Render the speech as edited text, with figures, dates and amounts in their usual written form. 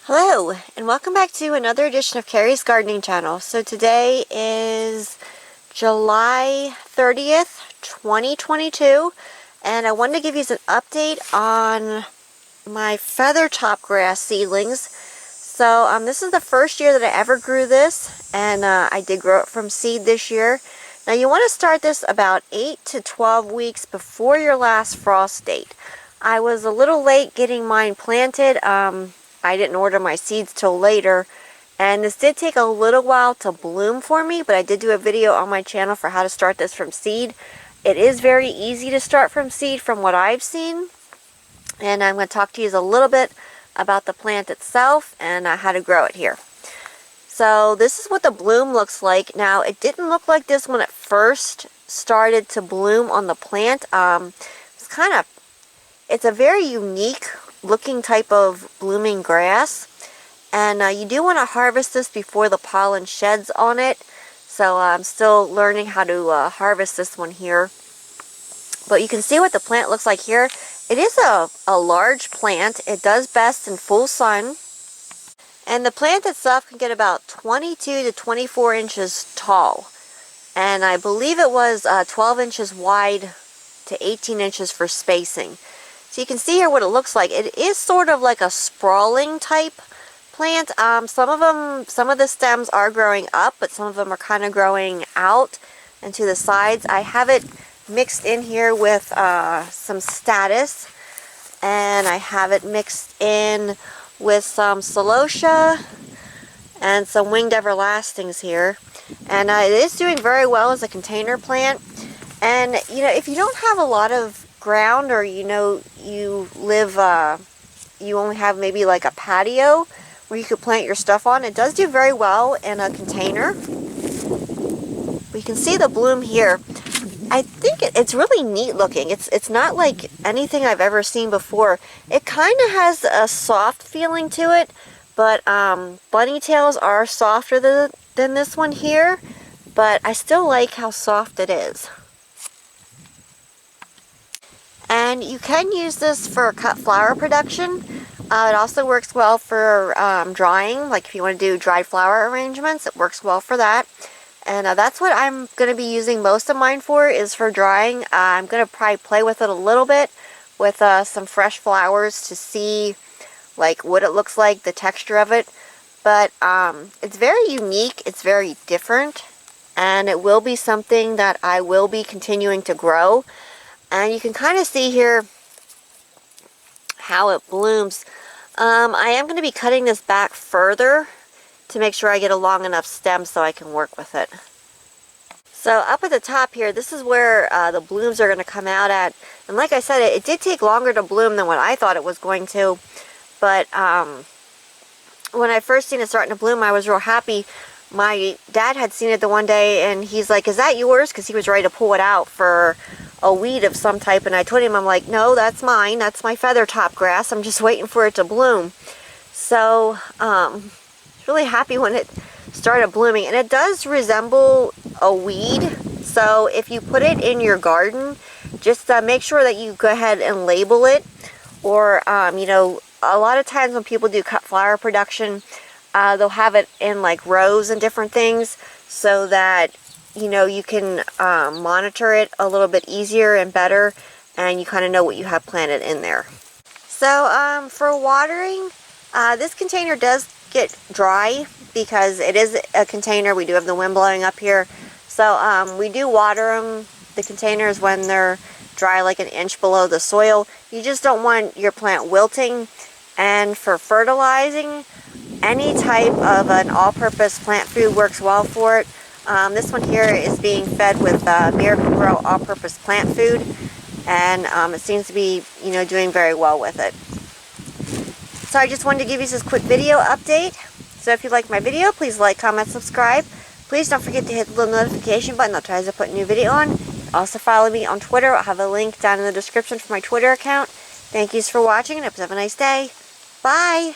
Hello, and welcome back to another edition of Carrie's Gardening Channel. So today is July 30th, 2022, and I wanted to give you an update on my Feathertop grass seedlings. So this is the first year that I ever grew this, and I did grow it from seed this year. Now you want to start this about 8 to 12 weeks before your last frost date. I was a little late getting mine planted. I didn't order my seeds till later, and this did take a little while to bloom for me, but I did do a video on my channel for how to start this from seed. It is very easy to start from seed from what I've seen, and I'm going to talk to you a little bit about the plant itself and how to grow it here. So this is what the bloom looks like. Now, it didn't look like this when it first started to bloom on the plant. It's a very unique looking type of blooming grass, and you do want to harvest this before the pollen sheds on it. So I'm still learning how to harvest this one here, but you can see what the plant looks like here. It is a large plant. It does best in full sun, and the plant itself can get about 22 to 24 inches tall, and I believe it was 12 inches wide to 18 inches for spacing. So you can see here what it looks like. It is sort of like a sprawling type plant. Some of the stems are growing up, but some of them are kind of growing out and to the sides. I have it mixed in here with some statice, and I have it mixed in with some celosia and some winged everlastings here. And it is doing very well as a container plant. And if you don't have a lot of ground, or you only have maybe like a patio where you could plant your stuff on, it does do very well in a container. We can see the bloom here. I think it's really neat looking. It's not like anything I've ever seen before. It kind of has a soft feeling to it, but bunny tails are softer than this one here, but I still like how soft it is. And you can use this for cut flower production. It also works well for drying, like if you want to do dried flower arrangements, it works well for that. And that's what I'm going to be using most of mine for, is for drying. I'm going to probably play with it a little bit with some fresh flowers to see like what it looks like, the texture of it. But it's very unique, it's very different, and it will be something that I will be continuing to grow. And you can kind of see here how it blooms. I am going to be cutting this back further to make sure I get a long enough stem so I can work with it. So up at the top here, this is where the blooms are going to come out at. And like I said, it did take longer to bloom than what I thought it was going to. But when I first seen it starting to bloom, I was real happy. My dad had seen it the one day, and he's like, "Is that yours?" Because he was ready to pull it out for a weed of some type. And I told him, I'm like, "No, that's mine. That's my Feathertop grass. I'm just waiting for it to bloom." So really happy when it started blooming, and it does resemble a weed. So if you put it in your garden, just make sure that you go ahead and label it. Or a lot of times when people do cut flower production, they'll have it in like rows and different things, so that you can monitor it a little bit easier and better, and you kind of know what you have planted in there. So for watering, this container does get dry because it is a container. We do have the wind blowing up here, so we do water the containers when they're dry, like an inch below the soil. You just don't want your plant wilting. And for fertilizing, any type of an all-purpose plant food works well for it. This one here is being fed with Miracle-Gro all-purpose plant food, and it seems to be, doing very well with it. So I just wanted to give you this quick video update. So if you like my video, please like, comment, subscribe. Please don't forget to hit the little notification button. I'll try to put a new video on. Also follow me on Twitter. I'll have a link down in the description for my Twitter account. Thank you for watching, and have a nice day. Bye!